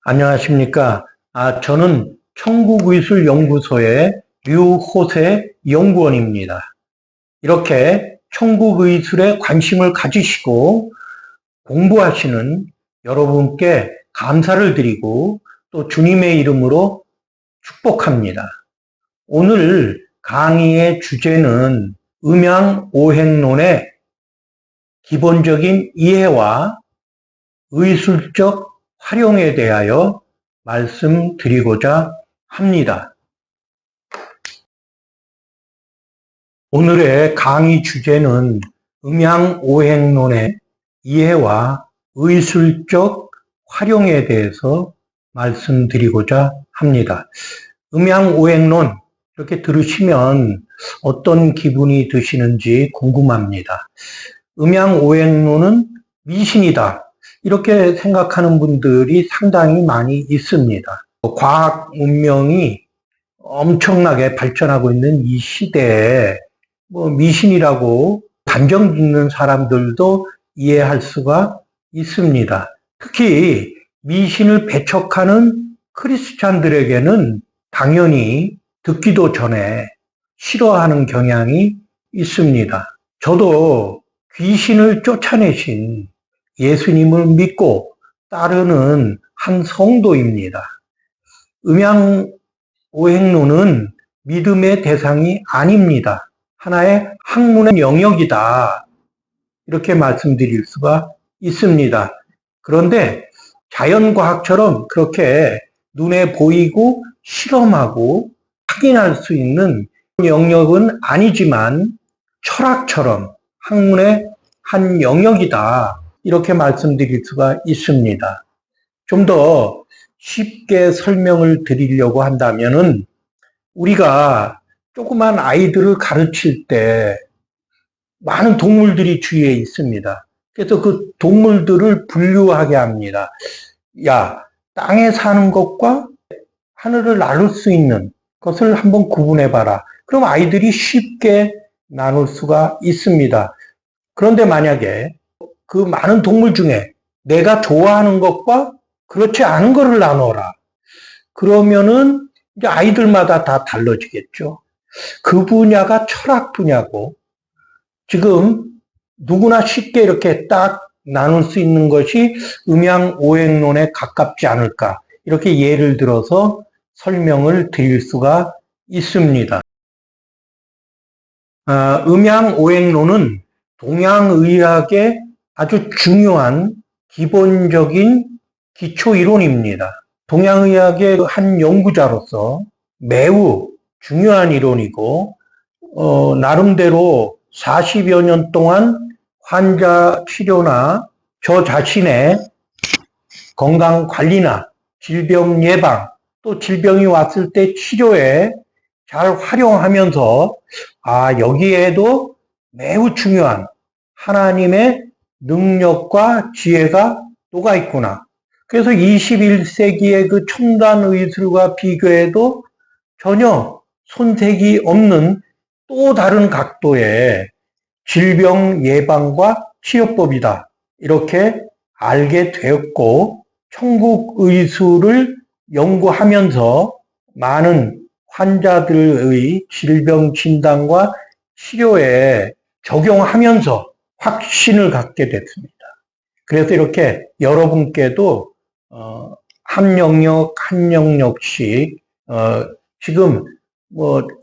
안녕하십니까. 저는 천국의술연구소의 류호세 연구원입니다. 이렇게 천국의술에 관심을 가지시고 공부하시는 여러분께 감사를 드리고 또 주님의 이름으로 축복합니다. 오늘 강의의 주제는 음양오행론의 기본적인 이해와 의술적 활용에 대하여 말씀드리고자 합니다. 오늘의 강의 주제는 음양오행론의 이해와 의술적 활용에 대해서 말씀드리고자 합니다. 음양오행론 이렇게 들으시면 어떤 기분이 드시는지 궁금합니다. 음양오행론은 미신이다, 이렇게 생각하는 분들이 상당히 많이 있습니다. 과학 문명이 엄청나게 발전하고 있는 이 시대에 미신이라고 단정 짓는 사람들도 이해할 수가 있습니다. 특히 미신을 배척하는 크리스찬들에게는 당연히 듣기도 전에 싫어하는 경향이 있습니다. 저도 귀신을 쫓아내신 예수님을 믿고 따르는 한 성도입니다. 음양오행론은 믿음의 대상이 아닙니다. 하나의 학문의 영역이다, 이렇게 말씀드릴 수가 있습니다. 그런데 자연과학처럼 그렇게 눈에 보이고 실험하고 확인할 수 있는 영역은 아니지만 철학처럼 학문의 한 영역이다, 이렇게 말씀드릴 수가 있습니다. 좀 더 쉽게 설명을 드리려고 한다면은, 우리가 조그만 아이들을 가르칠 때 많은 동물들이 주위에 있습니다. 그래서 그 동물들을 분류하게 합니다. 야, 땅에 사는 것과 하늘을 나를 수 있는 것을 한번 구분해봐라. 그럼 아이들이 쉽게 나눌 수가 있습니다. 그런데 만약에 그 많은 동물 중에 내가 좋아하는 것과 그렇지 않은 것을 나눠라, 그러면은 이제 아이들마다 다 달라지겠죠. 그 분야가 철학 분야고, 지금 누구나 쉽게 이렇게 딱 나눌 수 있는 것이 음양오행론에 가깝지 않을까, 이렇게 예를 들어서 설명을 드릴 수가 있습니다. 음양오행론은 동양의학의 아주 중요한 기본적인 기초이론입니다. 동양의학의 한 연구자로서 매우 중요한 이론이고, 나름대로 40여 년 동안 환자 치료나 저 자신의 건강 관리나 질병 예방, 또 질병이 왔을 때 치료에 잘 활용하면서 여기에도 매우 중요한 하나님의 능력과 지혜가 녹아 있구나. 그래서 21세기의 그 첨단 의술과 비교해도 전혀 손색이 없는 또 다른 각도의 질병 예방과 치료법이다, 이렇게 알게 되었고, 천국의술을 연구하면서 많은 환자들의 질병 진단과 치료에 적용하면서 확신을 갖게 됐습니다. 그래서 이렇게 여러분께도 한 영역씩 지금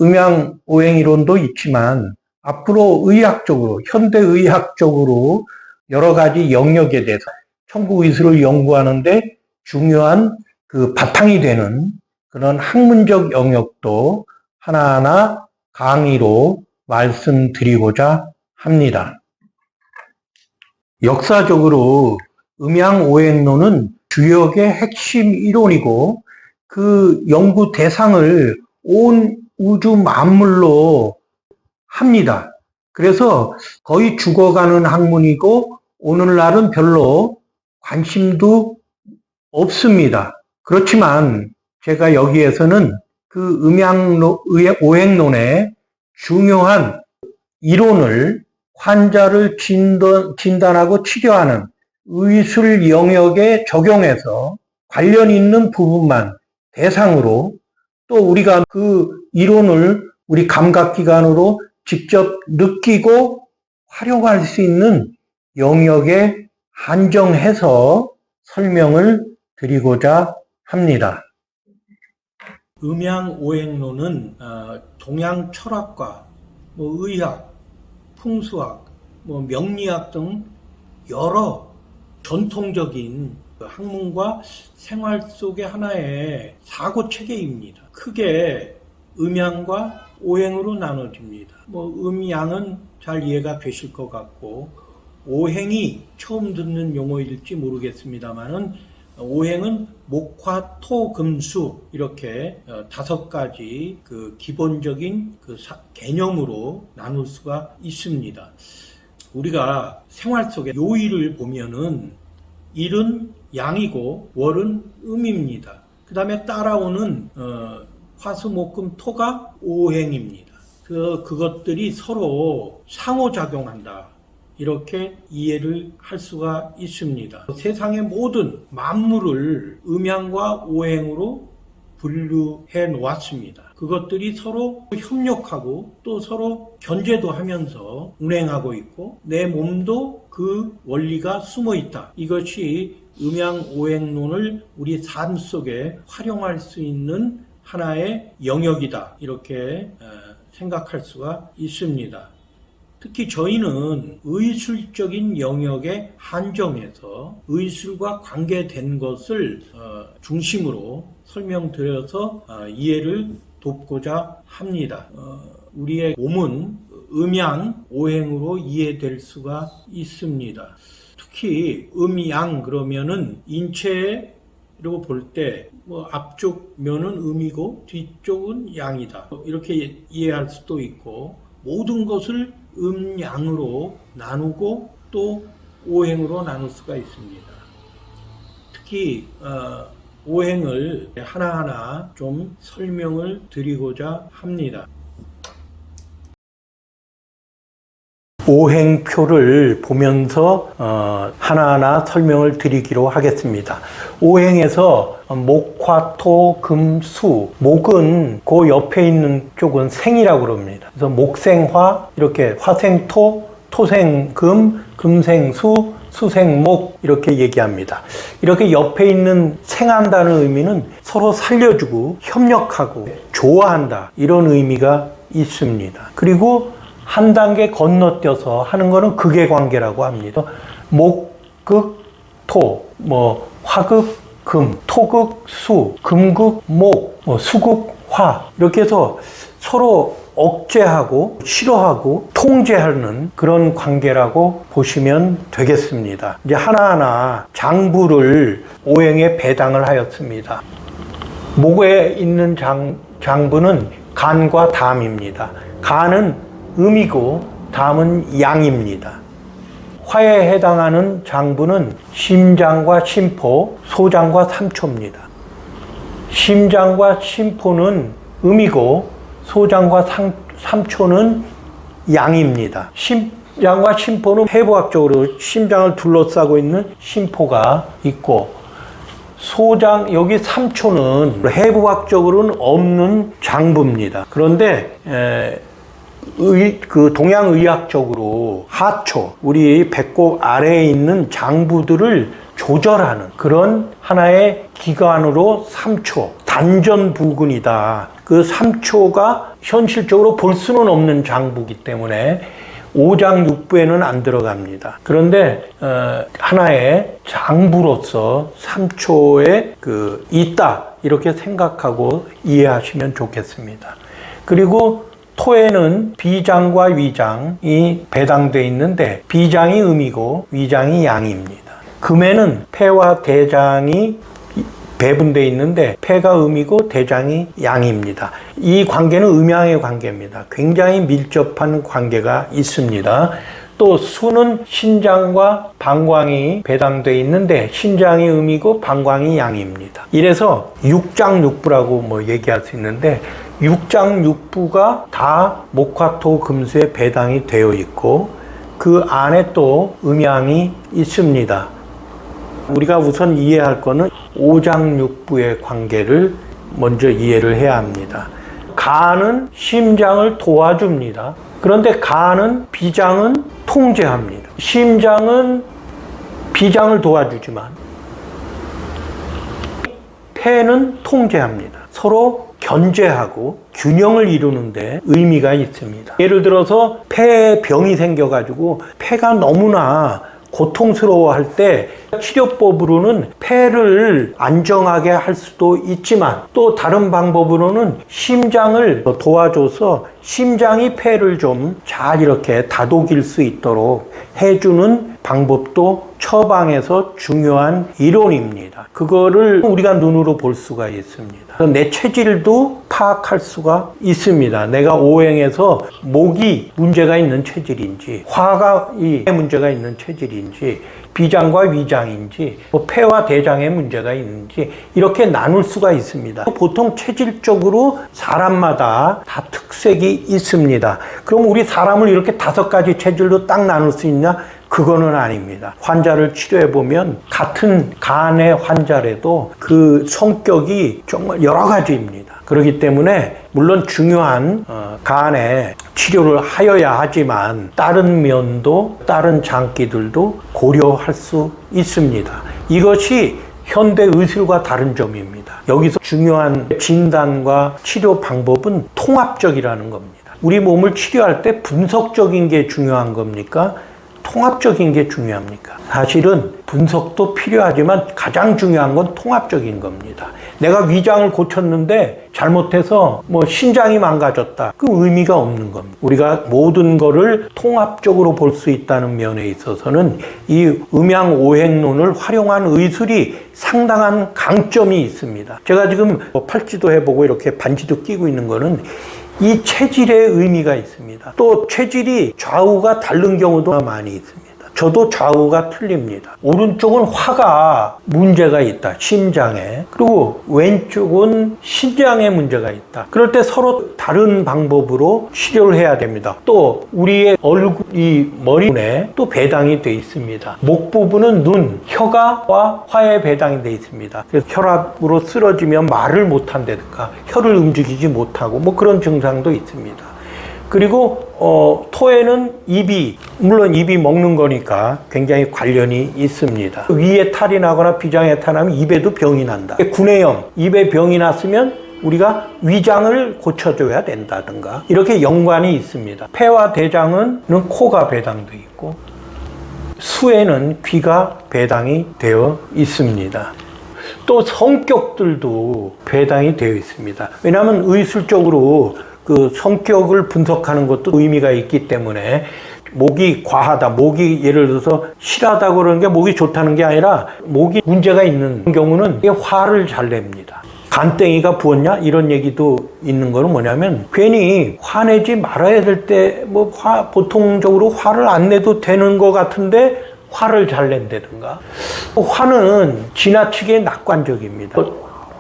음양오행이론도 있지만 앞으로 의학적으로, 현대의학적으로 여러 가지 영역에 대해서 천국의술을 연구하는데 중요한 그 바탕이 되는 그런 학문적 영역도 하나하나 강의로 말씀드리고자 합니다. 역사적으로 음양오행론은 주역의 핵심 이론이고, 그 연구 대상을 온 우주 만물로 합니다. 그래서 거의 죽어가는 학문이고 오늘날은 별로 관심도 없습니다. 그렇지만 제가 여기에서는 그 음양오행론의 중요한 이론을 환자를 진단하고 치료하는 의술 영역에 적용해서 관련 있는 부분만 대상으로 또 우리가 그 이론을 우리 감각기관으로 직접 느끼고 활용할 수 있는 영역에 한정해서 설명을 드리고자 합니다. 음양오행론은 동양 철학과 의학, 풍수학, 명리학 등 여러 전통적인 학문과 생활 속의 하나의 사고체계입니다. 크게 음양과 오행으로 나눠집니다. 음양은 잘 이해가 되실 것 같고, 오행이 처음 듣는 용어일지 모르겠습니다만은 오행은 목화, 토, 금, 수 이렇게 5가지 그 기본적인 그 개념으로 나눌 수가 있습니다. 우리가 생활 속에 요일을 보면은 일은 양이고 월은 음입니다. 그 다음에 따라오는 화수, 목, 금, 토가 오행입니다. 그것들이 서로 상호작용한다. 이렇게 이해를 할 수가 있습니다. 세상의 모든 만물을 음양과 오행으로 분류해 놓았습니다. 그것들이 서로 협력하고 또 서로 견제도 하면서 운행하고 있고 내 몸도 그 원리가 숨어 있다. 이것이 음양오행론을 우리 삶 속에 활용할 수 있는 하나의 영역이다. 이렇게 생각할 수가 있습니다. 특히 저희는 의술적인 영역에 한정해서 의술과 관계된 것을 중심으로 설명드려서 이해를 돕고자 합니다. 우리의 몸은 음양, 오행으로 이해될 수가 있습니다. 특히 음양 그러면은 인체로 볼 때 앞쪽 면은 음이고 뒤쪽은 양이다. 이렇게 이해할 수도 있고 모든 것을 음양으로 나누고 또 오행으로 나눌 수가 있습니다. 특히 오행을 하나하나 좀 설명을 드리고자 합니다. 오행표를 보면서 하나하나 설명을 드리기로 하겠습니다. 오행에서 목, 화, 토, 금, 수. 목은 그 옆에 있는 쪽은 생이라고 그럽니다. 그래서 목생화, 이렇게 화생토, 토생금, 금생수, 수생목 이렇게 얘기합니다. 이렇게 옆에 있는 생한다는 의미는 서로 살려주고 협력하고 좋아한다 이런 의미가 있습니다. 그리고 한 단계 건너뛰어서 하는 거는 극의 관계라고 합니다. 목극 토, 화극 금, 토극 수, 금극 목, 수극 화 이렇게 해서 서로 억제하고 싫어하고 통제하는 그런 관계라고 보시면 되겠습니다. 이제 하나하나 장부를 오행에 배당을 하였습니다. 목에 있는 장부는 간과 담입니다. 간은 음이고 담은 양입니다. 화에 해당하는 장부는 심장과 심포, 소장과 삼초입니다. 심장과 심포는 음이고 소장과 삼초는 양입니다. 심장과 심포는 해부학적으로 심장을 둘러싸고 있는 심포가 있고 소장, 여기 삼초는 해부학적으로는 없는 장부입니다. 그런데 그 동양의학적으로 하초, 우리 배꼽 아래에 있는 장부들을 조절하는 그런 하나의 기관으로 삼초, 단전부근이다. 그 삼초가 현실적으로 볼 수는 없는 장부이기 때문에 오장육부에는 안 들어갑니다. 그런데 하나의 장부로서 삼초에 있다 이렇게 생각하고 이해하시면 좋겠습니다. 그리고 토에는 비장과 위장이 배당되어 있는데 비장이 음이고 위장이 양입니다. 금에는 폐와 대장이 배분되어 있는데 폐가 음이고 대장이 양입니다. 이 관계는 음양의 관계입니다. 굉장히 밀접한 관계가 있습니다. 또 수는 신장과 방광이 배당되어 있는데 신장이 음이고 방광이 양입니다. 이래서 육장육부라고 얘기할 수 있는데 육장육부가 다 목화토금수에 배당이 되어 있고 그 안에 또 음양이 있습니다. 우리가 우선 이해할 거는 오장육부의 관계를 먼저 이해를 해야 합니다. 간은 심장을 도와줍니다. 그런데 간은 비장은 통제합니다. 심장은 비장을 도와주지만 폐는 통제합니다. 서로 견제하고 균형을 이루는데 의미가 있습니다. 예를 들어서 폐에 병이 생겨가지고 폐가 너무나 고통스러워할 때 치료법으로는 폐를 안정하게 할 수도 있지만 또 다른 방법으로는 심장을 도와줘서 심장이 폐를 좀 잘 이렇게 다독일 수 있도록 해주는 방법도 처방에서 중요한 이론입니다. 그거를 우리가 눈으로 볼 수가 있습니다. 내 체질도 파악할 수가 있습니다. 내가 오행에서 목이 문제가 있는 체질인지 화가 문제가 있는 체질인지 비장과 위장인지 폐와 대장에 문제가 있는지 이렇게 나눌 수가 있습니다. 보통 체질적으로 사람마다 다 특색이 있습니다. 그럼 우리 사람을 이렇게 5가지 체질로 딱 나눌 수 있냐? 그거는 아닙니다. 환자를 치료해보면 같은 간의 환자라도 그 성격이 정말 여러 가지입니다. 그렇기 때문에 물론 중요한 간의 치료를 하여야 하지만 다른 면도 다른 장기들도 고려할 수 있습니다. 이것이 현대 의술과 다른 점입니다. 여기서 중요한 진단과 치료 방법은 통합적이라는 겁니다. 우리 몸을 치료할 때 분석적인 게 중요한 겁니까? 통합적인 게 중요합니까? 사실은 분석도 필요하지만 가장 중요한 건 통합적인 겁니다. 내가 위장을 고쳤는데 잘못해서 신장이 망가졌다. 그 의미가 없는 겁니다. 우리가 모든 거를 통합적으로 볼 수 있다는 면에 있어서는 이 음양오행론을 활용한 의술이 상당한 강점이 있습니다. 제가 지금 팔찌도 해보고 이렇게 반지도 끼고 있는 거는 이 체질의 의미가 있습니다. 또 체질이 좌우가 다른 경우도 많이 있습니다. 저도 좌우가 틀립니다. 오른쪽은 화가 문제가 있다, 심장에. 그리고 왼쪽은 신장에 문제가 있다. 그럴 때 서로 다른 방법으로 치료를 해야 됩니다. 또 우리의 얼굴, 이 머리에 또 배당이 되어 있습니다. 목 부분은 눈, 혀가 화에 배당이 되어 있습니다. 그래서 혈압으로 쓰러지면 말을 못한다든가 혀를 움직이지 못하고 그런 증상도 있습니다. 그리고 토에는 입이, 물론 입이 먹는 거니까 굉장히 관련이 있습니다. 위에 탈이 나거나 비장에 탈 나면 입에도 병이 난다. 구내염, 입에 병이 났으면 우리가 위장을 고쳐줘야 된다든가 이렇게 연관이 있습니다. 폐와 대장은 코가 배당되어 있고 수에는 귀가 배당이 되어 있습니다. 또 성격들도 배당이 되어 있습니다. 왜냐하면 의술적으로 그 성격을 분석하는 것도 의미가 있기 때문에 목이 과하다, 목이 예를 들어서 실하다고 그러는 게 목이 좋다는 게 아니라 목이 문제가 있는 경우는 이게 화를 잘 냅니다. 간땡이가 부었냐? 이런 얘기도 있는 거는 뭐냐면 괜히 화내지 말아야 될 때 보통적으로 화를 안 내도 되는 것 같은데 화를 잘 낸다든가. 화는 지나치게 낙관적입니다.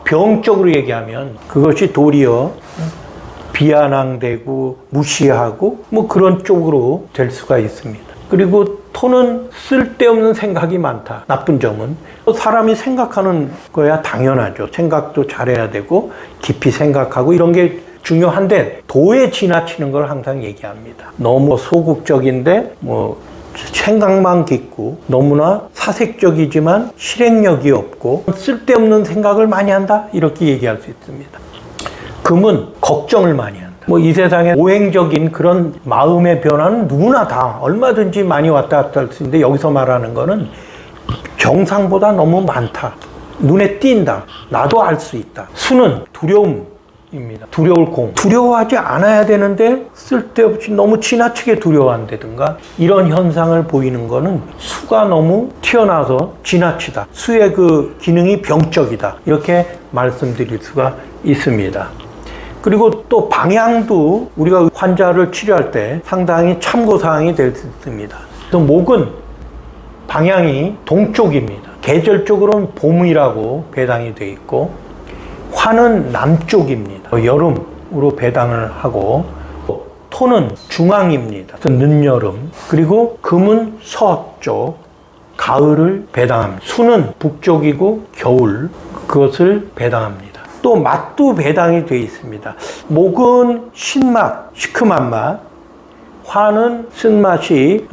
병적으로 얘기하면 그것이 도리어 비아냥되고 무시하고 그런 쪽으로 될 수가 있습니다. 그리고 토는 쓸데없는 생각이 많다. 나쁜 점은 사람이 생각하는 거야 당연하죠. 생각도 잘해야 되고 깊이 생각하고 이런 게 중요한데 도에 지나치는 걸 항상 얘기합니다. 너무 소극적인데 생각만 깊고 너무나 사색적이지만 실행력이 없고 쓸데없는 생각을 많이 한다 이렇게 얘기할 수 있습니다. 금은 걱정을 많이 한다. 이 세상에 오행적인 그런 마음의 변화는 누구나 다 얼마든지 많이 왔다 갔다 할 수 있는데 여기서 말하는 거는 정상보다 너무 많다. 눈에 띈다. 나도 알 수 있다. 수는 두려움입니다. 두려울 공. 두려워하지 않아야 되는데 쓸데없이 너무 지나치게 두려워한다든가 이런 현상을 보이는 거는 수가 너무 튀어나와서 지나치다. 수의 그 기능이 병적이다. 이렇게 말씀드릴 수가 있습니다. 그리고 또 방향도 우리가 환자를 치료할 때 상당히 참고사항이 될 수 있습니다. 그래서 목은 방향이 동쪽입니다. 계절적으로는 봄이라고 배당이 되어 있고 화는 남쪽입니다. 여름으로 배당을 하고 토는 중앙입니다. 늦여름. 그리고 금은 서쪽, 가을을 배당합니다. 수는 북쪽이고 겨울 그것을 배당합니다. 또 맛도 배당이 되어 있습니다. 목은 신맛, 시큼한 맛, 화는 쓴맛이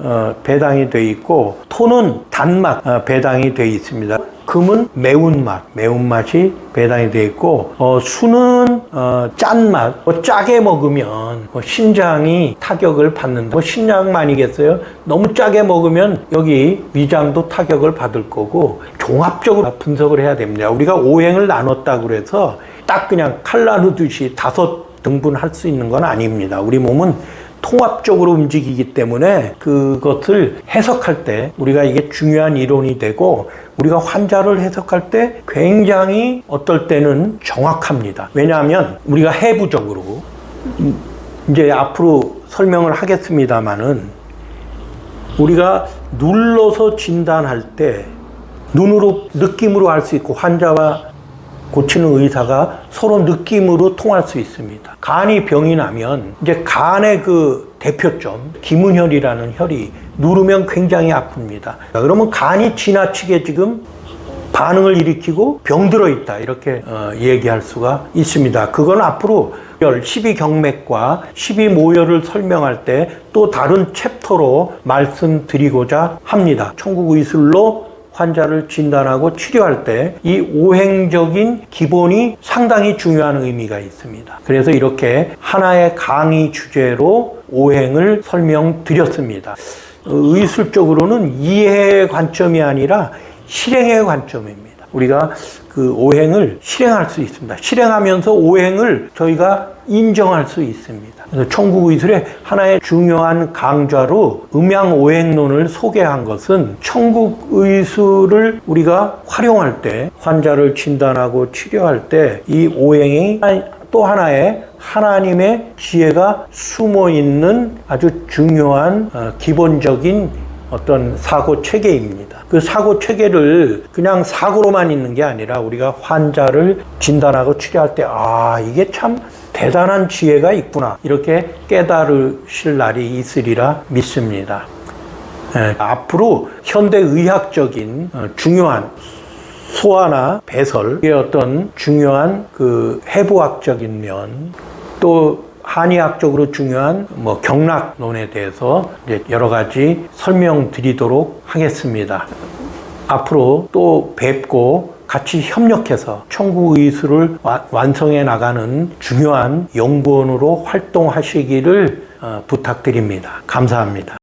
배당이 되어 있고 토는 단맛 배당이 되어 있습니다. 금은 매운맛, 매운맛이 배당이 되어 있고 수는 짠맛, 짜게 먹으면 신장이 타격을 받는다. 신장만이겠어요? 너무 짜게 먹으면 여기 위장도 타격을 받을 거고 종합적으로 분석을 해야 됩니다. 우리가 오행을 나눴다고 그래서 딱 그냥 칼 나누듯이 5등분 할 수 있는 건 아닙니다. 우리 몸은 통합적으로 움직이기 때문에 그것을 해석할 때 우리가 이게 중요한 이론이 되고 우리가 환자를 해석할 때 굉장히 어떨 때는 정확합니다. 왜냐하면 우리가 해부적으로 이제 앞으로 설명을 하겠습니다마는 우리가 눌러서 진단할 때 눈으로 느낌으로 할 수 있고 환자와 고치는 의사가 서로 느낌으로 통할 수 있습니다. 간이 병이 나면 이제 간의 그 대표점 기문혈이라는 혈이 누르면 굉장히 아픕니다. 그러면 간이 지나치게 지금 반응을 일으키고 병들어 있다 이렇게 얘기할 수가 있습니다. 그건 앞으로 12경맥과 12모혈을 설명할 때 또 다른 챕터로 말씀드리고자 합니다. 천국의술로 환자를 진단하고 치료할 때 이 오행적인 기본이 상당히 중요한 의미가 있습니다. 그래서 이렇게 하나의 강의 주제로 오행을 설명드렸습니다. 의술적으로는 이해의 관점이 아니라 실행의 관점입니다. 우리가 그 오행을 실행할 수 있습니다. 실행하면서 오행을 저희가 인정할 수 있습니다. 그래서 천국의술의 하나의 중요한 강좌로 음양오행론을 소개한 것은 천국의술을 우리가 활용할 때 환자를 진단하고 치료할 때 이 오행이 또 하나의 하나님의 지혜가 숨어 있는 아주 중요한 기본적인 어떤 사고 체계입니다. 그 사고 체계를 그냥 사고로만 있는 게 아니라 우리가 환자를 진단하고 치료할 때 이게 참 대단한 지혜가 있구나 이렇게 깨달으실 날이 있으리라 믿습니다. 앞으로 현대의학적인 중요한 소화나 배설의 어떤 중요한 그 해부학적인 면 또 한의학적으로 중요한 경락론에 대해서 이제 여러 가지 설명드리도록 하겠습니다. 앞으로 또 뵙고 같이 협력해서 천국의술을 완성해 나가는 중요한 연구원으로 활동하시기를 부탁드립니다. 감사합니다.